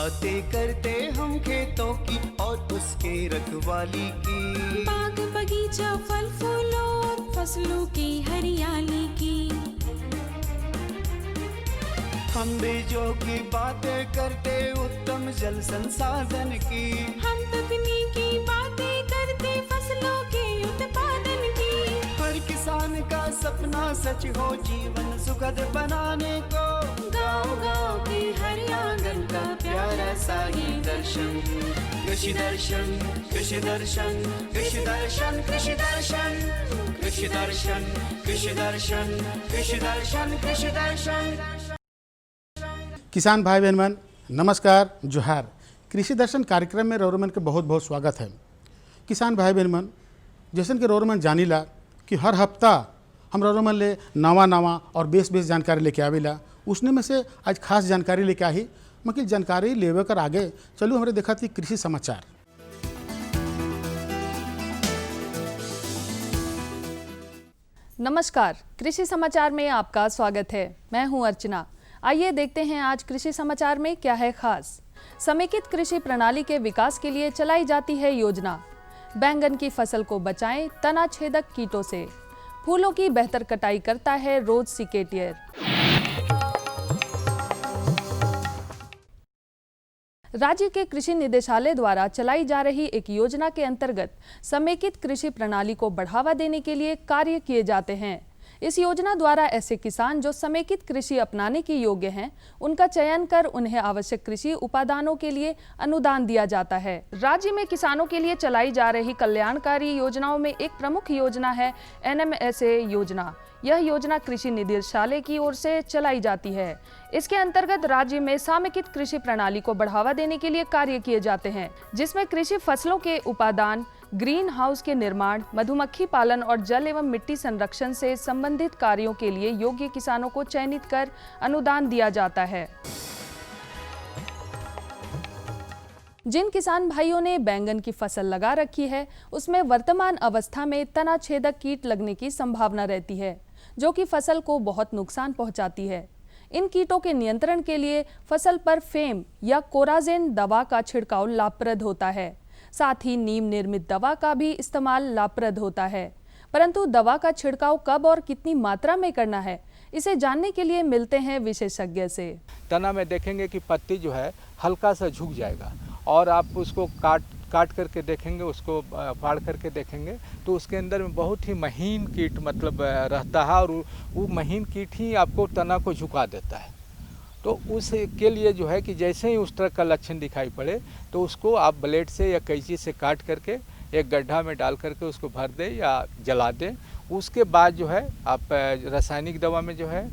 बातें करते हम खेतों की और उसके रखवाली की, बाग बगीचा फल फूलों और फसलों की हरियाली की। हम बीजों की बातें करते उत्तम जल संसाधन की, हम तकनीकी बातें करते फसलों के उत्पादन की। हर किसान का सपना सच हो जीवन सुखद बनाने को, गाँव-गाँव के हर आंगन का प्यारा सा ये दर्शन। कृषि दर्शन, कृषि दर्शन, कृषि दर्शन, कृषि दर्शन, कृषि दर्शन, कृषि दर्शन, कृषि दर्शन, कृषि दर्शन। किसान भाई बहन मन नमस्कार जोहार। कृषि दर्शन कार्यक्रम में रोरमन के बहुत बहुत स्वागत है। किसान भाई बहन मन जैसन के रोरमन जानीला कि हर हफ्ता हम रोरमन ले नवा और बेस जानकारी लेके आवेला, उसने में से आज खास जानकारी लेके आई। मगर जानकारी लेवे कर आगे चलू हमारे देखा थी कृषि समाचार। नमस्कार, कृषि समाचार में आपका स्वागत है। मैं हूं अर्चना। आइए देखते हैं आज कृषि समाचार में क्या है खास। समेकित कृषि प्रणाली के विकास के लिए चलाई जाती है योजना। बैंगन की फसल को बचाएं तना छेदक कीटों से। फूलों की बेहतर कटाई करता है रोज सिकेटियर। राज्य के कृषि निदेशालय द्वारा चलाई जा रही एक योजना के अंतर्गत समेकित कृषि प्रणाली को बढ़ावा देने के लिए कार्य किए जाते हैं। इस योजना द्वारा ऐसे किसान जो समेकित कृषि अपनाने के योग्य हैं, उनका चयन कर उन्हें आवश्यक कृषि उपादानों के लिए अनुदान दिया जाता है। राज्य में किसानों के लिए चलाई जा रही कल्याणकारी योजनाओं में एक प्रमुख योजना है NMSA योजना। यह योजना कृषि निदेशालय की ओर से चलाई जाती है। इसके अंतर्गत राज्य में समेकित कृषि प्रणाली को बढ़ावा देने के लिए कार्य किए जाते हैं, जिसमें कृषि फसलों के उपादान, ग्रीन हाउस के निर्माण, मधुमक्खी पालन और जल एवं मिट्टी संरक्षण से संबंधित कार्यों के लिए योग्य किसानों को चयनित कर अनुदान दिया जाता है। जिन किसान भाइयों ने बैंगन की फसल लगा रखी है, उसमें वर्तमान अवस्था में तना छेदक कीट लगने की संभावना रहती है, जो कि फसल को बहुत नुकसान पहुंचाती है। इन कीटों के नियंत्रण के लिए फसल पर फेम या कोराजेन दवा का छिड़काव लाभप्रद होता है। साथ ही नीम निर्मित दवा का भी इस्तेमाल लाभप्रद होता है। परंतु दवा का छिड़काव कब और कितनी मात्रा में करना है, इसे जानने के लिए मिलते हैं विशेषज्ञ से। तना में देखेंगे कि पत्ती जो है हल्का सा झुक जाएगा और आप उसको काट करके देखेंगे, उसको फाड़ करके देखेंगे तो उसके अंदर में बहुत ही महीन कीट मतलब रहता है और वो महीन कीट ही आपको तना को झुका देता है। तो उसके लिए जो है कि जैसे ही उस तरह का लक्षण दिखाई पड़े तो उसको आप ब्लेड से या कैंची से काट करके एक गड्ढा में डाल करके उसको भर दें या जला दें। उसके बाद जो है आप रासायनिक दवा में जो है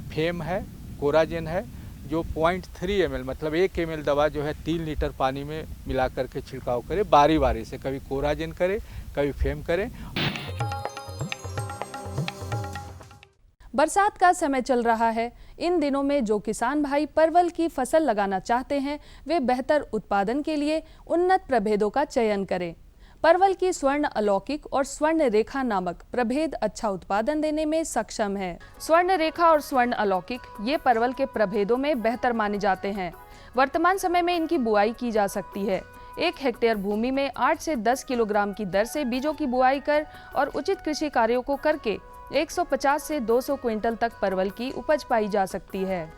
फेम है, कोराजेन है, जो 0.3 ml मतलब 1 ml दवा जो है 3 लीटर पानी में मिला करके छिड़काव करें। बारी बारी से कभी कोराजेन करें, कभी फेम करें। बरसात का समय चल रहा है। इन दिनों में जो किसान भाई परवल की फसल लगाना चाहते हैं, वे बेहतर उत्पादन के लिए उन्नत प्रभेदों का चयन करें। परवल की स्वर्ण अलौकिक और स्वर्ण रेखा नामक प्रभेद अच्छा उत्पादन देने में सक्षम है। स्वर्ण रेखा और स्वर्ण अलौकिक ये परवल के प्रभेदों में बेहतर माने जाते हैं। वर्तमान समय में इनकी बुआई की जा सकती है। 1 हेक्टेयर भूमि में 8 से 10 किलोग्राम की दर से बीजों की बुआई कर और उचित कृषि कार्यों को करके 150 से 200 क्विंटल तक परवल की उपज पाई जा सकती है।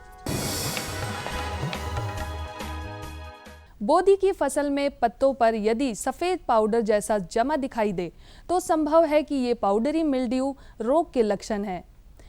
बोदी की फसल में पत्तों पर यदि सफेद पाउडर जैसा जमा दिखाई दे तो संभव है कि ये पाउडरी मिल्ड्यू रोग के लक्षण है।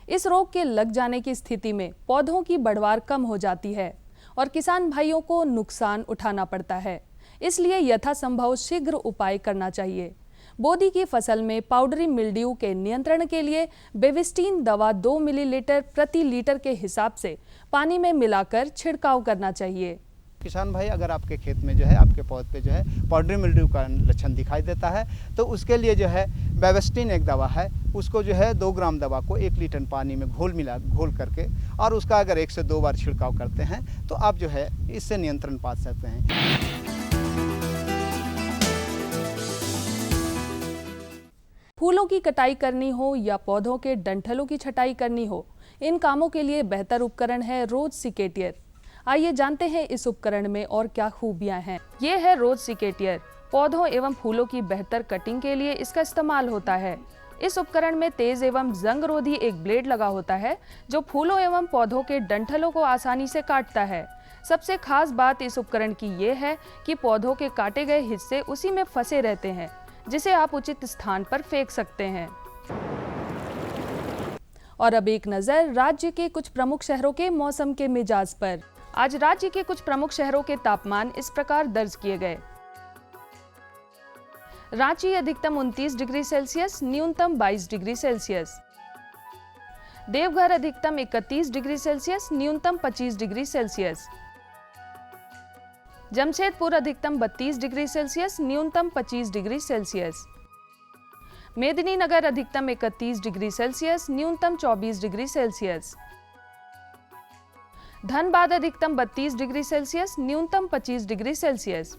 इस रोग के लग जाने की स्थिति में पौधों की बढ़वार कम हो जाती है और किसान भाइयों को नुकसान उठाना पड़ता है। इसलिए यथासंभव शीघ्र उपाय करना चाहिए। बोदी की फसल में पाउडरी मिल्ड्यू के नियंत्रण के लिए बेविस्टीन दवा 2 मिलीलीटर प्रति लीटर के हिसाब से पानी में मिलाकर छिड़काव करना चाहिए। किसान भाई, अगर आपके खेत में जो है आपके पौध पे जो है पाउडरी मिल्ड्यू का लक्षण दिखाई देता है तो उसके लिए जो है बेविस्टीन एक दवा है, उसको जो है 2 ग्राम दवा को 1 लीटर पानी में घोल करके और उसका अगर 1 से 2 बार छिड़काव करते हैं तो आप जो है इससे नियंत्रण पा सकते हैं। फूलों की कटाई करनी हो या पौधों के डंठलों की छटाई करनी हो, इन कामों के लिए बेहतर उपकरण है रोज सिकेटियर। आइए जानते हैं इस उपकरण में और क्या खूबियां हैं। ये है रोज सिकेटियर। पौधों एवं फूलों की बेहतर कटिंग के लिए इसका इस्तेमाल होता है। इस उपकरण में तेज एवं जंगरोधी एक ब्लेड लगा होता है जो फूलों एवं पौधों के डंठलों को आसानी से काटता है। सबसे खास बात इस उपकरण की ये है कि पौधों के काटे गए हिस्से उसी में फंसे रहते हैं, जिसे आप उचित स्थान पर फेंक सकते हैं। और अब एक नज़र राज्य के कुछ प्रमुख शहरों के मौसम के मिजाज पर। आज राज्य के कुछ प्रमुख शहरों के तापमान इस प्रकार दर्ज किए गए। रांची अधिकतम 29 डिग्री सेल्सियस, न्यूनतम 22 डिग्री सेल्सियस। देवघर अधिकतम 31 डिग्री सेल्सियस, न्यूनतम 25 डिग्री सेल्सियस। जमशेदपुर अधिकतम 32 डिग्री सेल्सियस, न्यूनतम 25 डिग्री सेल्सियस। मेदिनीनगर अधिकतम 31 डिग्री सेल्सियस, न्यूनतम 24 डिग्री सेल्सियस। धनबाद अधिकतम 32 डिग्री सेल्सियस, न्यूनतम 25 डिग्री सेल्सियस।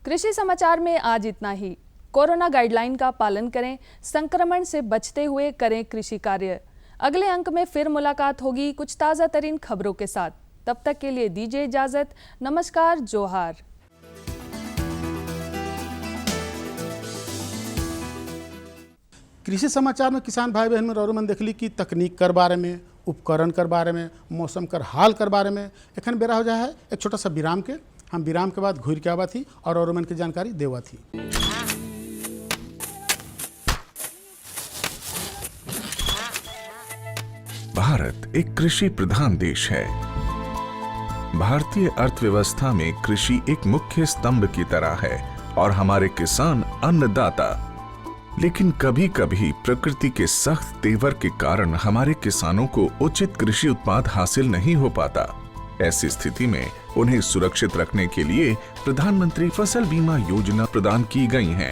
कृषि समाचार में आज इतना ही। कोरोना गाइडलाइन का पालन करें, संक्रमण से बचते हुए करें कृषि कार्य। अगले अंक में फिर मुलाकात होगी कुछ ताज़ा तरीन खबरों के साथ। तब तक के लिए दीजिए इजाजत। नमस्कार, जोहार। कृषि समाचार में किसान भाई बहन में रौरमन देखली कि तकनीक कर बारे में, उपकरण कर बारे में, मौसम कर हाल कर बारे में एखन बेरा हो जाए है एक छोटा सा विराम के। हम विराम के बाद घूर के आवा थी और रौरमन की जानकारी देवा थी। भारत एक कृषि प्रधान देश है। भारतीय अर्थव्यवस्था में कृषि एक मुख्य स्तंभ की तरह है और हमारे किसान अन्नदाता। लेकिन कभी कभी प्रकृति के सख्त तेवर के कारण हमारे किसानों को उचित कृषि उत्पाद हासिल नहीं हो पाता। ऐसी स्थिति में उन्हें सुरक्षित रखने के लिए प्रधानमंत्री फसल बीमा योजना प्रदान की गई है।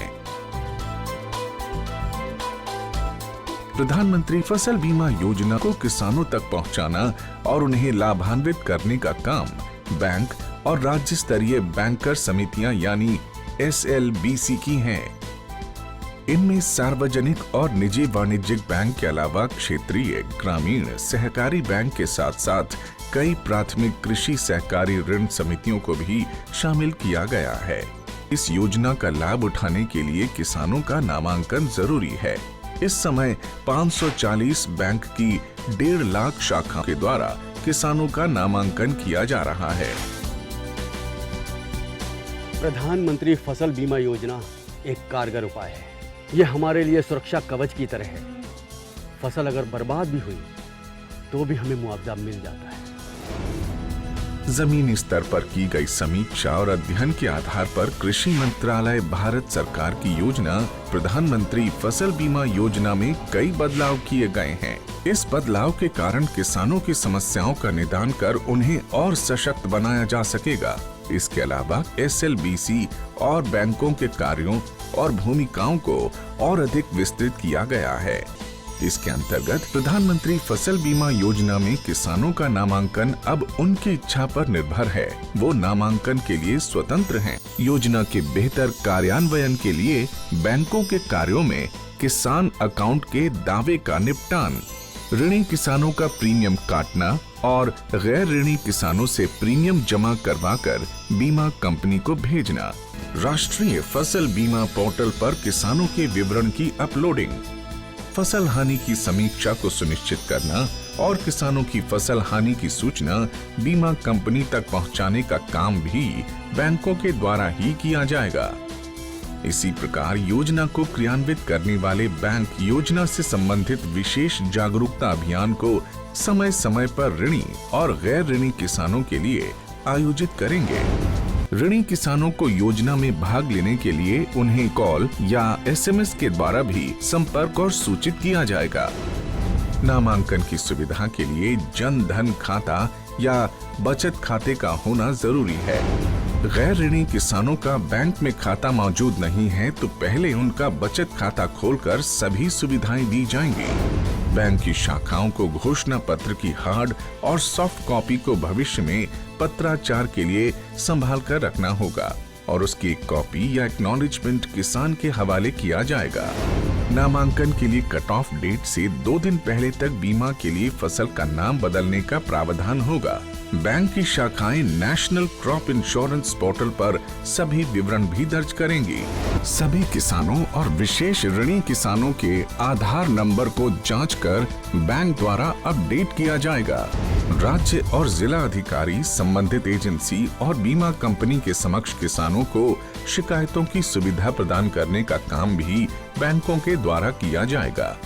प्रधानमंत्री फसल बीमा योजना को किसानों तक पहुंचाना और उन्हें लाभान्वित करने का काम बैंक और राज्य स्तरीय बैंकर समितियां यानी SLBC की हैं। इनमें सार्वजनिक और निजी वाणिज्यिक बैंक के अलावा क्षेत्रीय, ग्रामीण, सहकारी बैंक के साथ साथ कई प्राथमिक कृषि सहकारी ऋण समितियों को भी शामिल किया गया है। इस योजना का लाभ उठाने के लिए किसानों का नामांकन जरूरी है। इस समय 540 बैंक की 1.5 लाख शाखाओं के द्वारा किसानों का नामांकन किया जा रहा है। प्रधानमंत्री फसल बीमा योजना एक कारगर उपाय है। यह हमारे लिए सुरक्षा कवच की तरह है। फसल अगर बर्बाद भी हुई तो भी हमें मुआवजा मिल जाता है। जमीनी स्तर पर की गई समीक्षा और अध्ययन के आधार पर कृषि मंत्रालय भारत सरकार की योजना प्रधानमंत्री फसल बीमा योजना में कई बदलाव किए गए हैं। इस बदलाव के कारण किसानों की समस्याओं का निदान कर उन्हें और सशक्त बनाया जा सकेगा। इसके अलावा SLBC और बैंकों के कार्यों और भूमिकाओं को और अधिक विस्तृत किया गया है। इसके अंतर्गत प्रधानमंत्री फसल बीमा योजना में किसानों का नामांकन अब उनकी इच्छा पर निर्भर है। वो नामांकन के लिए स्वतंत्र हैं। योजना के बेहतर कार्यान्वयन के लिए बैंकों के कार्यों में किसान अकाउंट के दावे का निपटान, ऋणी किसानों का प्रीमियम काटना और गैर ऋणी किसानों से प्रीमियम जमा करवाकर बीमा कंपनी को भेजना, राष्ट्रीय फसल बीमा पोर्टल पर किसानों के विवरण की अपलोडिंग, फसल हानि की समीक्षा को सुनिश्चित करना और किसानों की फसल हानि की सूचना बीमा कंपनी तक पहुंचाने का काम भी बैंकों के द्वारा ही किया जाएगा। इसी प्रकार योजना को क्रियान्वित करने वाले बैंक योजना से संबंधित विशेष जागरूकता अभियान को समय समय पर ऋणी और गैर ऋणी किसानों के लिए आयोजित करेंगे। ऋणी किसानों को योजना में भाग लेने के लिए उन्हें कॉल या SMS के द्वारा भी संपर्क और सूचित किया जाएगा। नामांकन की सुविधा के लिए जन धन खाता या बचत खाते का होना जरूरी है। गैर ऋणी किसानों का बैंक में खाता मौजूद नहीं है तो पहले उनका बचत खाता खोलकर सभी सुविधाएं दी जाएंगी। बैंक की शाखाओं को घोषणा पत्र की हार्ड और सॉफ्ट कॉपी को भविष्य में पत्राचार के लिए संभाल कर रखना होगा और उसकी एक कॉपी या एक्नॉलेजमेंट किसान के हवाले किया जाएगा। नामांकन के लिए कट ऑफ डेट से 2 दिन पहले तक बीमा के लिए फसल का नाम बदलने का प्रावधान होगा। बैंक की शाखाएं नेशनल क्रॉप इंश्योरेंस पोर्टल पर सभी विवरण भी दर्ज करेंगी। सभी किसानों और विशेष ऋणी किसानों के आधार नंबर को जांचकर बैंक द्वारा अपडेट किया जाएगा। राज्य और जिला अधिकारी संबंधित एजेंसी और बीमा कंपनी के समक्ष किसानों को शिकायतों की सुविधा प्रदान करने का काम भी बैंकों के द्वारा किया जाएगा।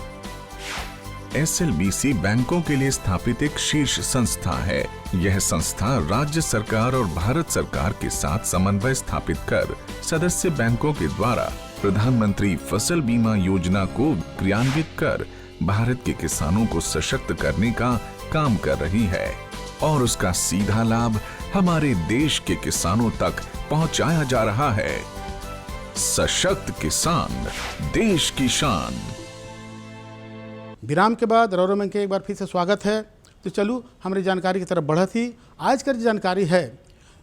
SLBC बैंकों के लिए स्थापित एक शीर्ष संस्था है। यह संस्था राज्य सरकार और भारत सरकार के साथ समन्वय स्थापित कर सदस्य बैंकों के द्वारा प्रधानमंत्री फसल बीमा योजना को क्रियान्वित कर भारत के किसानों को सशक्त करने का काम कर रही है और उसका सीधा लाभ हमारे देश के किसानों तक पहुंचाया जा रहा है। सशक्त किसान, देश की शान। विराम के बाद रौरमन के एक बार फिर से स्वागत है। तो चलू हमारी जानकारी की तरफ बढ़त ही। आज का जो जानकारी है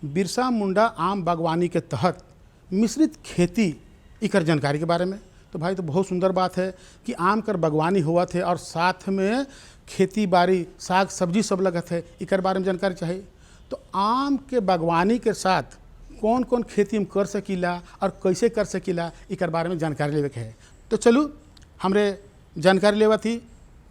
बिरसा मुंडा आम बागवानी के तहत मिश्रित खेती इकर जानकारी के बारे में। तो भाई तो बहुत सुंदर बात है कि आम कर बागवानी हुआ थे और साथ में खेती बाड़ी साग सब्जी सब लगत है, इकर बारे में जानकारी चाहिए। तो आम के बागवानी के साथ कौन कौन खेती हम कर सकीला और कैसे कर सकीला, इकर बारे में जानकारी लेवे के है। तो चलू हमरे जानकारी लेवा थी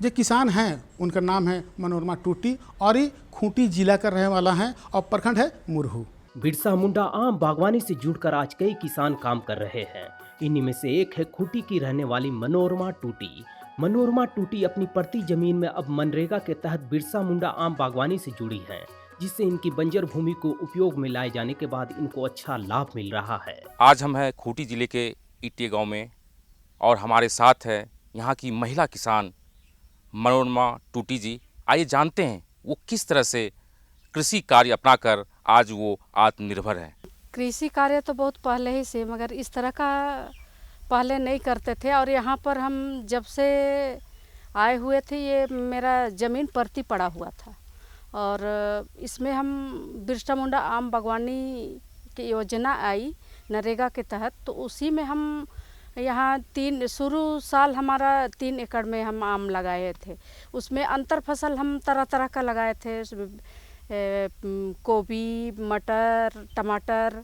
जो किसान हैं, उनका नाम है मनोरमा टूटी और ये खूंटी जिला का रहने वाला है और प्रखंड है मुरहू। बिरसा मुंडा आम बागवानी से जुड़कर आज कई किसान काम कर रहे हैं। इन्हीं में से एक है खूंटी की रहने वाली मनोरमा टूटी। मनोरमा टूटी अपनी पड़ती जमीन में अब मनरेगा के तहत बिरसा मुंडा आम बागवानी से जुड़ी हैं, जिससे इनकी बंजर भूमि को उपयोग में लाए जाने के बाद इनको अच्छा लाभ मिल रहा है। आज हम हैं खूंटी जिले के ईटे गांव में और हमारे साथ है यहाँ की महिला किसान मनोरमा टूटी जी। आइए जानते हैं वो किस तरह से कृषि कार्य अपनाकर आज वो आत्मनिर्भर है। कृषि कार्य तो बहुत पहले ही से, मगर इस तरह का पहले नहीं करते थे। और यहाँ पर हम जब से आए हुए थे ये मेरा ज़मीन परती पड़ा हुआ था और इसमें हम बिरसा मुंडा आम बागवानी की योजना आई नरेगा के तहत, तो उसी में हम यहाँ शुरू साल हमारा 3 एकड़ में हम आम लगाए थे। उसमें अंतर फसल हम तरह तरह का लगाए थे, गोभी, मटर, टमाटर,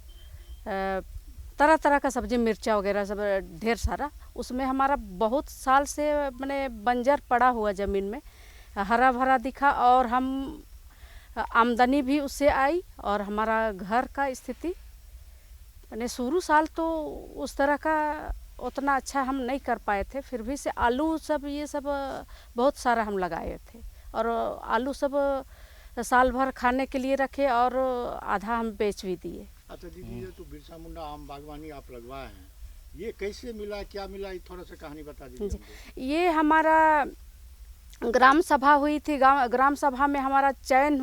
तरह तरह का सब्जी, मिर्चा वगैरह सब ढेर सारा। उसमें हमारा बहुत साल से मैंने बंजर पड़ा हुआ ज़मीन में हरा भरा दिखा और हम आमदनी भी उससे आई और हमारा घर का स्थिति मैंने शुरू साल तो उस तरह का उतना अच्छा हम नहीं कर पाए थे, फिर भी से आलू सब ये सब बहुत सारा हम लगाए थे और आलू सब साल भर खाने के लिए रखे और आधा हम बेच भी दिए। अच्छा दीदी, ये तो बिरसा मुंडा आम बागवानी आप लगवाए हैं, ये कैसे मिला, क्या मिला, ये थोड़ा सा कहानी बता दीजिए। ये हमारा ग्राम सभा हुई थी। ग्राम सभा में हमारा चयन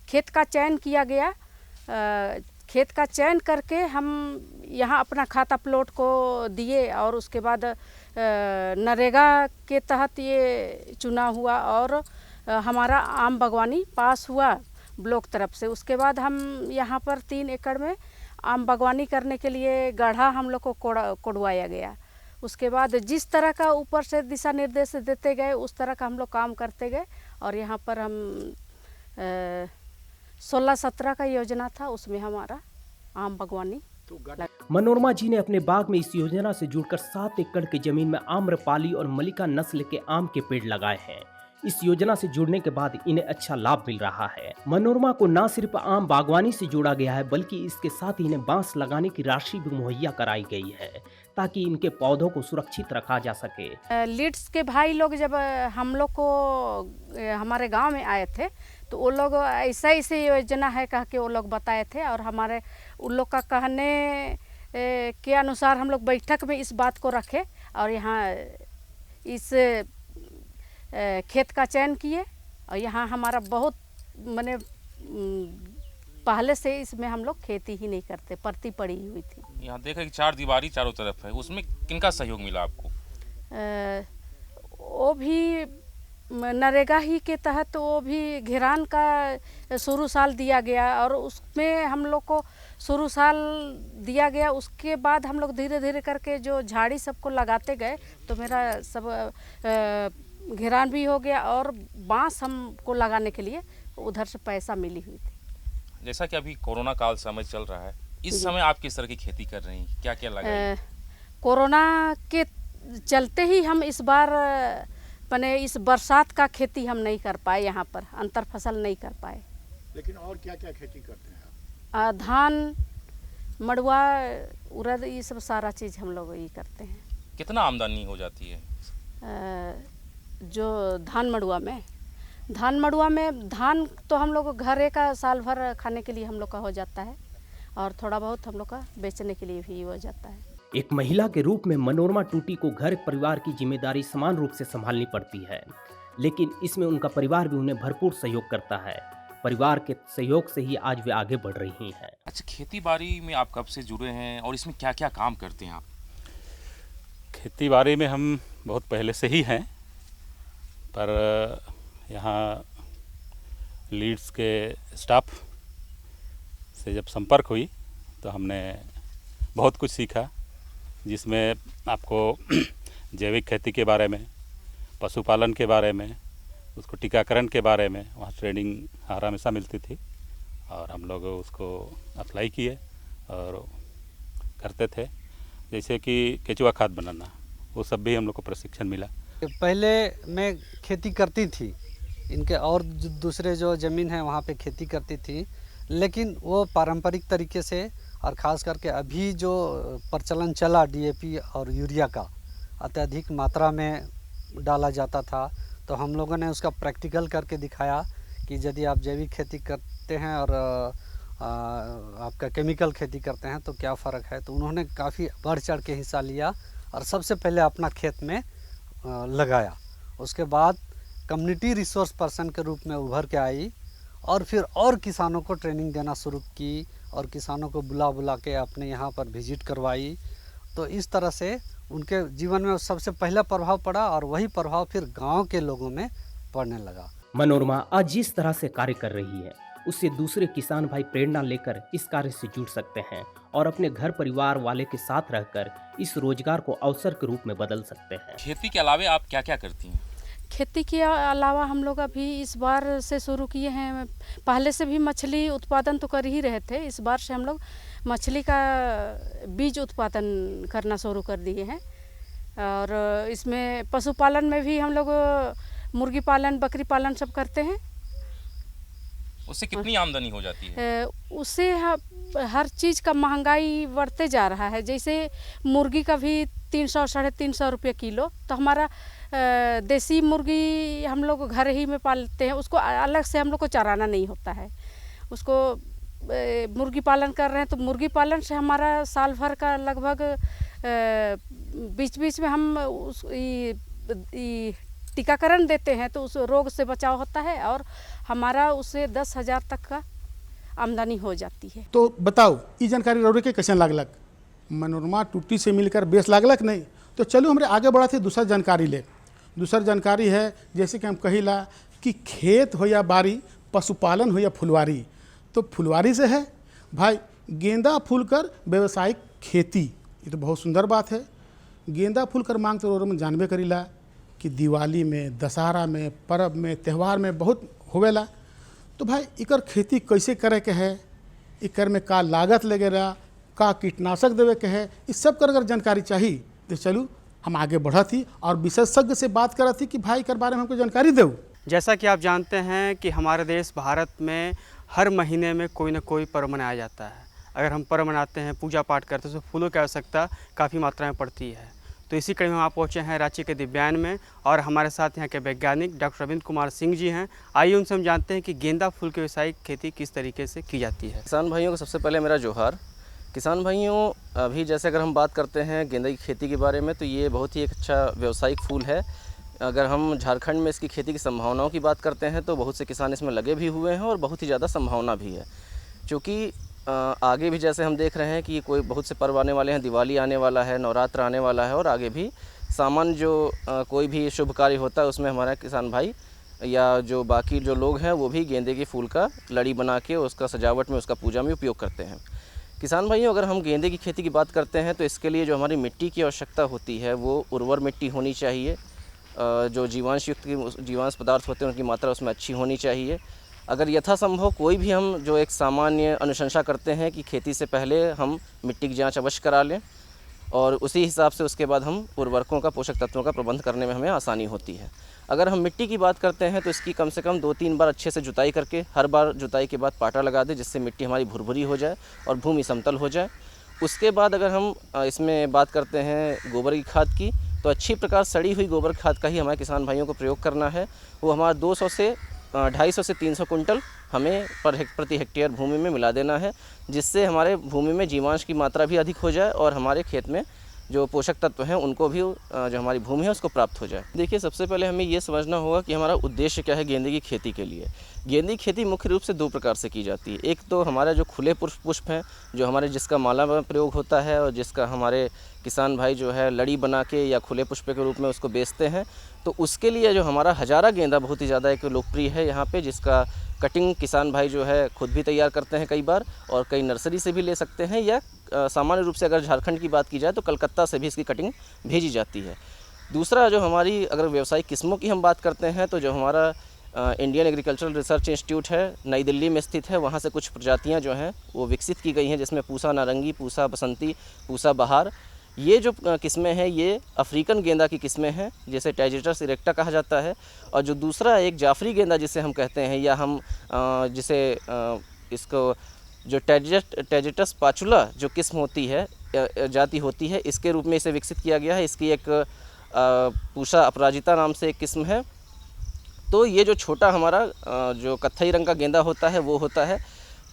खेत का चयन किया गया। खेत का चयन करके हम यहाँ अपना खाता प्लॉट को दिए और उसके बाद नरेगा के तहत ये चुना हुआ और हमारा आम बागवानी पास हुआ ब्लॉक तरफ से। उसके बाद हम यहाँ पर 3 एकड़ में आम बागवानी करने के लिए गड्ढा हम लोग को कोड़वाया गया। उसके बाद जिस तरह का ऊपर से दिशा निर्देश देते गए उस तरह का हम लोग काम करते गए और यहाँ पर हम 16-17 का योजना था, उसमें हमारा आम बागवानी। मनोरमा जी ने अपने बाग में इस योजना से जुड़कर 7 एकड़ की जमीन में आम्रपाली और मलिका नस्ल के आम के पेड़ लगाए हैं। इस योजना से जुड़ने के बाद इन्हें अच्छा लाभ मिल रहा है। मनोरमा को न सिर्फ आम बागवानी से जोड़ा गया है बल्कि इसके साथ इन्हें बांस लगाने की राशि भी मुहैया कराई गई है ताकि इनके पौधों को सुरक्षित रखा जा सके। लीड्स के भाई लोग जब हम लोग को हमारे गांव में आए थे तो वो लोग ऐसे योजना है कह के वो लोग बताए थे और हमारे उन लोग का कहने के अनुसार हम लोग बैठक में इस बात को रखे और यहाँ इस खेत का चयन किए और यहाँ हमारा बहुत माने पहले से इसमें हम लोग खेती ही नहीं करते, परती पड़ी हुई थी। यहाँ देखा कि 4 दीवारी चारों तरफ है, उसमें किनका सहयोग मिला आपको? वो भी नरेगा ही के तहत वो भी घेरान का शुरू साल दिया गया और उसमें हम लोग को शुरू साल दिया गया। उसके बाद हम लोग धीरे धीरे करके जो झाड़ी सबको लगाते गए तो मेरा सब घेरान भी हो गया और बांस हमको लगाने के लिए उधर से पैसा मिली हुई थी। जैसा कि अभी कोरोना काल समय चल रहा है, इस समय आप किस तरह की खेती कर रही हैं, क्या क्या लगाई? कोरोना के चलते ही हम इस बार पने इस बरसात का खेती हम नहीं कर पाए, यहाँ पर अंतर फसल नहीं कर पाए। लेकिन और क्या क्या खेती करते हैं आप? धान, मड़ुआ, उड़द, ये सब सारा चीज़ हम लोग ये करते हैं। कितना आमदनी हो जाती है? जो धान मड़ुआ में धान तो हम लोग घरे का साल भर खाने के लिए हम लोग का हो जाता है और थोड़ा बहुत हम लोग का बेचने के लिए भी हो जाता है। एक महिला के रूप में मनोरमा टूटी को घर परिवार की जिम्मेदारी समान रूप से संभालनी पड़ती है, लेकिन इसमें उनका परिवार भी उन्हें भरपूर सहयोग करता है। परिवार के सहयोग से ही आज वे आगे बढ़ रही हैं। अच्छा, खेती बाड़ी में आप कब से जुड़े हैं और इसमें क्या क्या काम करते हैं आप? खेती बाड़ी में हम बहुत पहले से ही हैं, पर यहाँ लीड्स के स्टाफ से जब संपर्क हुई तो हमने बहुत कुछ सीखा, जिसमें आपको जैविक खेती के बारे में, पशुपालन के बारे में, उसको टीकाकरण के बारे में वहाँ ट्रेनिंग हर हमेशा मिलती थी और हम लोग उसको अप्लाई किए और करते थे। जैसे कि केचुआ खाद बनाना, वो सब भी हम लोग को प्रशिक्षण मिला। पहले मैं खेती करती थी, इनके और दूसरे जो ज़मीन है वहाँ पे खेती करती थी, लेकिन वो पारंपरिक तरीके से और ख़ास करके अभी जो प्रचलन चला डीएपी और यूरिया का अत्यधिक मात्रा में डाला जाता था, तो हम लोगों ने उसका प्रैक्टिकल करके दिखाया कि यदि आप जैविक खेती करते हैं और आपका केमिकल खेती करते हैं तो क्या फ़र्क है। तो उन्होंने काफ़ी बढ़ चढ़ के हिस्सा लिया और सबसे पहले अपना खेत में लगाया। उसके बाद कम्युनिटी रिसोर्स पर्सन के रूप में उभर के आई और फिर और किसानों को ट्रेनिंग देना शुरू की और किसानों को बुला के अपने यहाँ पर विजिट करवाई। तो इस तरह से उनके जीवन में सबसे पहला प्रभाव पड़ा और वही प्रभाव फिर गांव के लोगों में पड़ने लगा। मनोरमा आज जिस तरह से कार्य कर रही है, उससे दूसरे किसान भाई प्रेरणा लेकर इस कार्य से जुड़ सकते हैं और अपने घर परिवार वाले के साथ रहकर इस रोजगार को अवसर के रूप में बदल सकते हैं। खेती के अलावा आप क्या क्या करती हैं? खेती के अलावा हम लोग अभी इस बार से शुरू किए हैं। पहले से भी मछली उत्पादन तो कर ही रहे थे, इस बार से हम लोग मछली का बीज उत्पादन करना शुरू कर दिए हैं। और इसमें पशुपालन में भी हम लोग मुर्गी पालन, बकरी पालन सब करते हैं। उससे कितनी आमदनी हो जाती है? उससे हर चीज़ का महंगाई बढ़ते जा रहा है। जैसे मुर्गी का भी 300 साढ़े 300 रुपये किलो, तो हमारा देसी मुर्गी हम लोग घर ही में पालते हैं, उसको अलग से हम लोग को चराना नहीं होता है। उसको मुर्गी पालन कर रहे हैं तो मुर्गी पालन से हमारा साल भर का लगभग बीच बीच में हम उस टीकाकरण देते हैं तो उस रोग से बचाव होता है और हमारा उससे 10,000 तक का आमदनी हो जाती है। तो बताओ, ये जानकारी रौरे के कैसे लागलक? मनोरमा टूटी से मिलकर बेस लागलक नहीं? तो चलो हमारे आगे बढ़ा थे दूसरा जानकारी ले। दूसरा जानकारी है, जैसे कि हम कहिला कि खेत हो या बाड़ी, पशुपालन हो या फुलवारी, तो फुलवारी से है भाई गेंदा फूल कर व्यावसायिक खेती, ये तो बहुत सुंदर बात है। गेंदा फूल कर मांग तो रोज में जानबे करीला कि दिवाली में, दशहरा में, पर्व में, त्यौहार में बहुत होवेला। तो भाई इकर खेती कैसे करे के है, इकर में का लागत लगेगा, का कीटनाशक देवे के है, इस सब कर अगर जानकारी चाहिए तो चलू हम आगे बढ़ा थी और विशेषज्ञ से बात करा थी कि भाई इकर बारे में हमको जानकारी दो। जैसा कि आप जानते हैं कि हमारे देश भारत में हर महीने में कोई ना कोई पर्व मनाया जाता है। अगर हम पर्व मनाते हैं, पूजा पाठ करते हैं तो फूलों की आवश्यकता काफ़ी मात्रा में पड़ती है। तो इसी कड़ी में हम आप पहुँचे हैं रांची के दिव्यान में और हमारे साथ यहाँ के वैज्ञानिक डॉक्टर रविंद्र कुमार सिंह जी हैं। आइए उनसे हम जानते हैं कि गेंदा फूल की व्यावसायिक खेती किस तरीके से की जाती है। किसान भाइयों को सबसे पहले मेरा जोहार। किसान भाइयों, अभी जैसे अगर हम बात करते हैं गेंदा की खेती के बारे में, तो ये बहुत ही एक अच्छा व्यावसायिक फूल है। अगर हम झारखंड में इसकी खेती की संभावनाओं की बात करते हैं तो बहुत से किसान इसमें लगे भी हुए हैं और बहुत ही ज़्यादा संभावना भी है, क्योंकि आगे भी जैसे हम देख रहे हैं कि कोई बहुत से पर्व आने वाले हैं, दिवाली आने वाला है, नवरात्र आने वाला है और आगे भी सामान्य जो कोई भी शुभ कार्य होता है उसमें हमारा किसान भाई या जो बाकी जो लोग हैं वो भी गेंदे के फूल का लड़ी बना के उसका सजावट में, उसका पूजा में उपयोग करते हैं। किसान भाइयों, अगर हम गेंदे की खेती की बात करते हैं तो इसके लिए जो हमारी मिट्टी की आवश्यकता होती है वो उर्वर मिट्टी होनी चाहिए। जो जीवांश युक्त जीवांश पदार्थ होते हैं उनकी मात्रा उसमें अच्छी होनी चाहिए। अगर यथासंभव कोई भी हम जो एक सामान्य अनुशंसा करते हैं कि खेती से पहले हम मिट्टी की जांच अवश्य करा लें और उसी हिसाब से उसके बाद हम उर्वरकों का, पोषक तत्वों का प्रबंध करने में हमें आसानी होती है। अगर हम मिट्टी की बात करते हैं तो इसकी कम से कम 2-3 बार अच्छे से जुताई करके हर बार जुताई के बाद पाटा लगा दें, जिससे मिट्टी हमारी भुरभुरी हो जाए और भूमि समतल हो जाए। उसके बाद अगर हम इसमें बात करते हैं गोबर की खाद की, तो अच्छी प्रकार सड़ी हुई गोबर खाद का ही हमारे किसान भाइयों को प्रयोग करना है। वो हमारा 200 से 250 से 300 कुंटल हमें प्रति हेक्टेयर भूमि में मिला देना है, जिससे हमारे भूमि में जीवांश की मात्रा भी अधिक हो जाए और हमारे खेत में जो पोषक तत्व हैं उनको भी जो हमारी भूमि है उसको प्राप्त हो जाए। देखिए, सबसे पहले हमें ये समझना होगा कि हमारा उद्देश्य क्या है गेंदे की खेती के लिए। गेंदे की खेती मुख्य रूप से 2 प्रकार से की जाती है। एक तो हमारा जो खुले पुष्प हैं, जो हमारे जिसका माला में प्रयोग होता है और जिसका हमारे किसान भाई जो है लड़ी बना के या खुले पुष्प के रूप में उसको बेचते हैं, तो उसके लिए जो हमारा हजारा गेंदा बहुत ही ज़्यादा एक लोकप्रिय है यहाँ पे, जिसका कटिंग किसान भाई जो है खुद भी तैयार करते हैं कई बार, और कई नर्सरी से भी ले सकते हैं, या सामान्य रूप से अगर झारखंड की बात की जाए तो कलकत्ता से भी इसकी कटिंग भेजी जाती है। दूसरा, जो हमारी अगर व्यावसायिक किस्मों की हम बात करते हैं तो जो हमारा इंडियन एग्रीकल्चरल रिसर्च इंस्टीट्यूट है, नई दिल्ली में स्थित है, वहाँ से कुछ प्रजातियाँ जो हैं वो विकसित की गई हैं, जिसमें पूसा नारंगी, पूसा बसंती, पूसा बहार, ये जो किस्में हैं ये अफ्रीकन गेंदा की किस्में हैं, जिसे टैजिटस इरेक्टा कहा जाता है। और जो दूसरा एक जाफरी गेंदा जिसे हम कहते हैं, या हम जिसे इसको जो टैजिटस पाचुला जो किस्म होती है, जाति होती है, इसके रूप में इसे विकसित किया गया है। इसकी एक पूसा अपराजिता नाम से एक किस्म है। तो ये जो छोटा हमारा जो कत्थई रंग का गेंदा होता है वो होता है।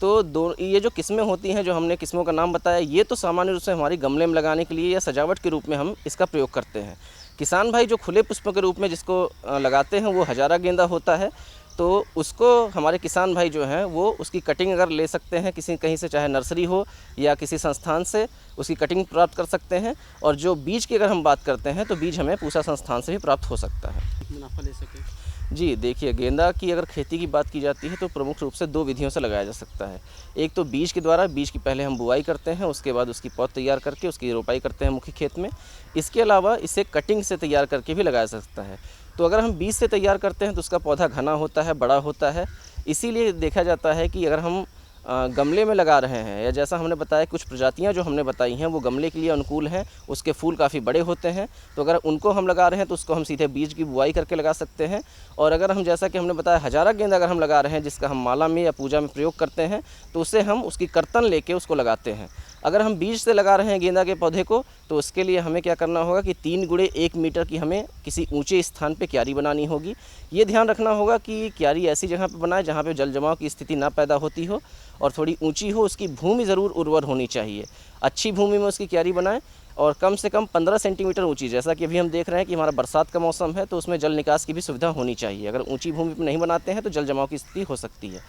तो ये जो किस्में होती हैं, जो हमने किस्मों का नाम बताया, ये तो सामान्य रूप से हमारी गमले में लगाने के लिए या सजावट के रूप में हम इसका प्रयोग करते हैं। किसान भाई जो खुले पुष्पों के रूप में जिसको लगाते हैं वो हजारा गेंदा होता है। तो उसको हमारे किसान भाई जो हैं वो उसकी कटिंग अगर ले सकते हैं कहीं से, चाहे नर्सरी हो या किसी संस्थान से उसकी कटिंग प्राप्त कर सकते हैं। और जो बीज की अगर हम बात करते हैं तो बीज हमें पूसा संस्थान से भी प्राप्त हो सकता है। मुनाफा ले सके जी, देखिए, गेंदा की अगर खेती की बात की जाती है तो प्रमुख रूप से 2 विधियों से लगाया जा सकता है। एक तो बीज के द्वारा, बीज की पहले हम बुआई करते हैं, उसके बाद उसकी पौध तैयार करके उसकी रोपाई करते हैं मुख्य खेत में। इसके अलावा इसे कटिंग से तैयार करके भी लगाया जा सकता है। तो अगर हम बीज से तैयार करते हैं तो उसका पौधा घना होता है, बड़ा होता है, इसीलिए देखा जाता है कि अगर हम गमले में लगा रहे हैं, या जैसा हमने बताया कुछ प्रजातियां जो हमने बताई हैं वो गमले के लिए अनुकूल हैं, उसके फूल काफ़ी बड़े होते हैं, तो अगर उनको हम लगा रहे हैं तो उसको हम सीधे बीज की बुआई करके लगा सकते हैं। और अगर हम, जैसा कि हमने बताया, हजारा गेंदा अगर हम लगा रहे हैं जिसका हम माला में या पूजा में प्रयोग करते हैं, तो उसे हम उसकी कर्तन लेके उसको लगाते हैं। अगर हम बीज से लगा रहे हैं गेंदा के पौधे को, तो उसके लिए हमें क्या करना होगा कि 3 गुणे 1 मीटर की हमें किसी ऊंचे स्थान पे क्यारी बनानी होगी। ये ध्यान रखना होगा कि क्यारी ऐसी जगह पे बनाए जहाँ पे जल जमाव की स्थिति ना पैदा होती हो और थोड़ी ऊंची हो। उसकी भूमि ज़रूर उर्वर होनी चाहिए। अच्छी भूमि में उसकी क्यारी बनाएं और कम से कम 15 सेंटीमीटर ऊंची, जैसा कि अभी हम देख रहे हैं कि हमारा बरसात का मौसम है तो उसमें जल निकास की भी सुविधा होनी चाहिए। अगर ऊँची भूमि पर नहीं बनाते हैं तो जल जमाव की स्थिति हो सकती है।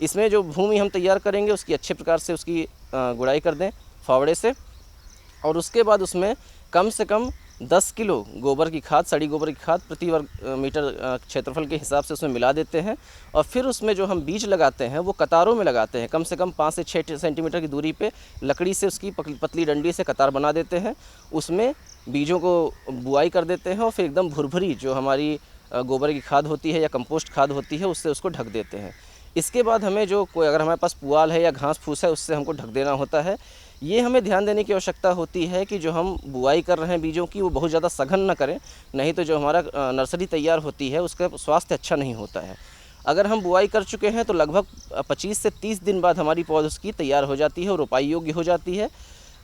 इसमें जो भूमि हम तैयार करेंगे उसकी अच्छे प्रकार से उसकी गुड़ाई कर दें फावड़े से, और उसके बाद उसमें कम से कम 10 किलो गोबर की खाद, सड़ी गोबर की खाद प्रति वर्ग मीटर क्षेत्रफल के हिसाब से उसमें मिला देते हैं। और फिर उसमें जो हम बीज लगाते हैं वो कतारों में लगाते हैं। कम से कम 5 से 6 सेंटीमीटर की दूरी पे लकड़ी से उसकी पतली डंडी से कतार बना देते हैं। उसमें बीजों को बुआई कर देते हैं और फिर एकदम भुरभुरी जो हमारी गोबर की खाद होती है या कंपोस्ट खाद होती है उससे उसको ढक देते हैं। इसके बाद हमें जो कोई अगर हमारे पास पुआल है या घास फूस है उससे हमको ढक देना होता है। ये हमें ध्यान देने की आवश्यकता होती है कि जो हम बुआई कर रहे हैं बीजों की वो बहुत ज़्यादा सघन न करें, नहीं तो जो हमारा नर्सरी तैयार होती है उसका स्वास्थ्य अच्छा नहीं होता है। अगर हम बुआई कर चुके हैं तो लगभग 25 से 30 दिन बाद हमारी पौध उसकी तैयार हो जाती है और रोपाई योग्य हो जाती है।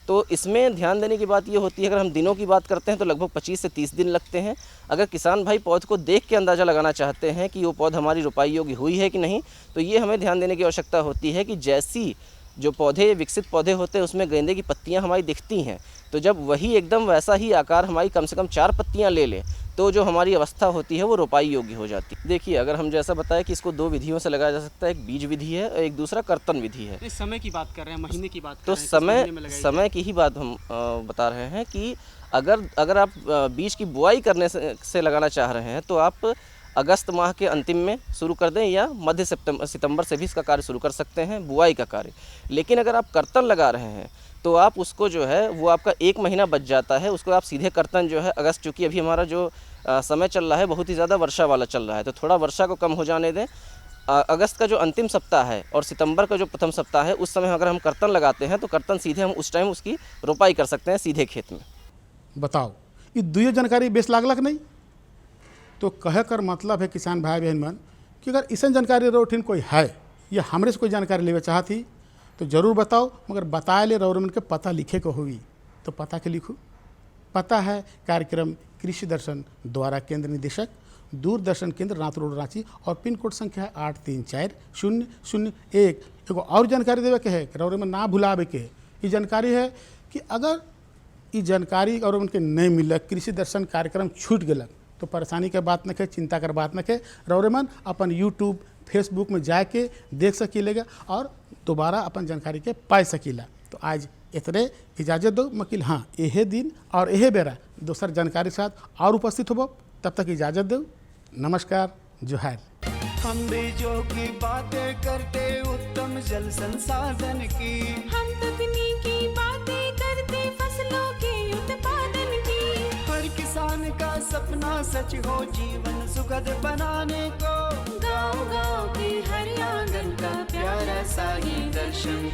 तो इसमें ध्यान देने की बात ये होती है, अगर हम दिनों की बात करते हैं तो लगभग 25 से 30 दिन लगते हैं। अगर किसान भाई पौध को देख के अंदाज़ा लगाना चाहते हैं कि वो पौध हमारी रोपाई योग्य हुई है कि नहीं, तो ये हमें ध्यान देने की आवश्यकता होती है कि जैसी जो पौधे विकसित पौधे होते हैं उसमें गेंदे की पत्तियां हमारी दिखती हैं, तो जब वही एकदम वैसा ही आकार हमारी कम से कम 4 पत्तियां ले ले तो जो हमारी अवस्था होती है वो रोपाई योग्य हो जाती है। देखिए, अगर हम जैसा बताया कि इसको 2 विधियों से लगाया जा सकता है, एक बीज विधि है और एक दूसरा कर्तन विधि है। समय की बात कर रहे हैं, महीने की बात कर तो रहे हैं, समय की ही बात हम बता रहे हैं कि अगर आप बीज की बुआई करने से लगाना चाह रहे हैं तो आप अगस्त माह के अंतिम में शुरू कर दें या मध्य सितंबर से भी इसका कार्य शुरू कर सकते हैं, बुआई का कार्य। लेकिन अगर आप कर्तन लगा रहे हैं तो आप उसको जो है वो आपका 1 महीना बच जाता है, उसको आप सीधे कर्तन जो है अगस्त, चूँकि अभी हमारा जो समय चल रहा है बहुत ही ज़्यादा वर्षा वाला चल रहा है, तो थोड़ा वर्षा को कम हो जाने दें। अगस्त का जो अंतिम सप्ताह है और सितंबर का जो प्रथम सप्ताह है उस समय अगर हम कर्तन लगाते हैं तो कर्तन सीधे हम उस टाइम उसकी रोपाई कर सकते हैं सीधे खेत में। बताओ ये दुइयो जानकारी बेस लागलक नहीं? तो कहे कर मतलब है किसान भाई बहन मन कि अगर ऐसा जानकारी रोठिन कोई है या हमरे से कोई जानकारी लेवे चाहती तो ज़रूर बताओ, मगर बताए ले रौर मन के पता लिखे को हुई तो पता के लिखूँ। पता है कार्यक्रम कृषि दर्शन द्वारा केंद्र निदेशक दूरदर्शन केंद्र रात रोड रांची और पिन कोड संख्या है 834001। एगो और जानकारी देवे के है रौर मन ना भुलावे के। ये जानकारी है कि अगर ये जानकारी और उनके नहीं मिलक, कृषि दर्शन कार्यक्रम छूट गलक तो परेशानी के बात न के, चिंता कर बात न के। रौरेमन अपन यूट्यूब फेसबुक में जाके देख सकीलेगा और दोबारा अपन जानकारी के पाई सकीला। तो आज इतने इजाज़त दो मकील, हाँ यह दिन और यह बेरा दोसर जानकारी साथ और उपस्थित हो। तब तक इजाज़त दो, नमस्कार, जोहार। हम बीजों की बातें करते उत्तम जल संसाधन की, हम तकनीकी बातें करते फसलों के उत्पादन की। हर किसान का सपना सच हो जीवन सुखद बनाने को, गाँव-गाँव के हर आंगन का प्यारा सा ही दर्शन।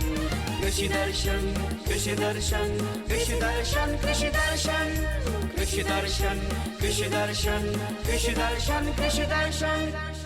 कृषि दर्शन, कृषि दर्शन, कृषि दर्शन, कृषि दर्शन, कृषि दर्शन, कृषि दर्शन, कृषि दर्शन, कृषि दर्शन।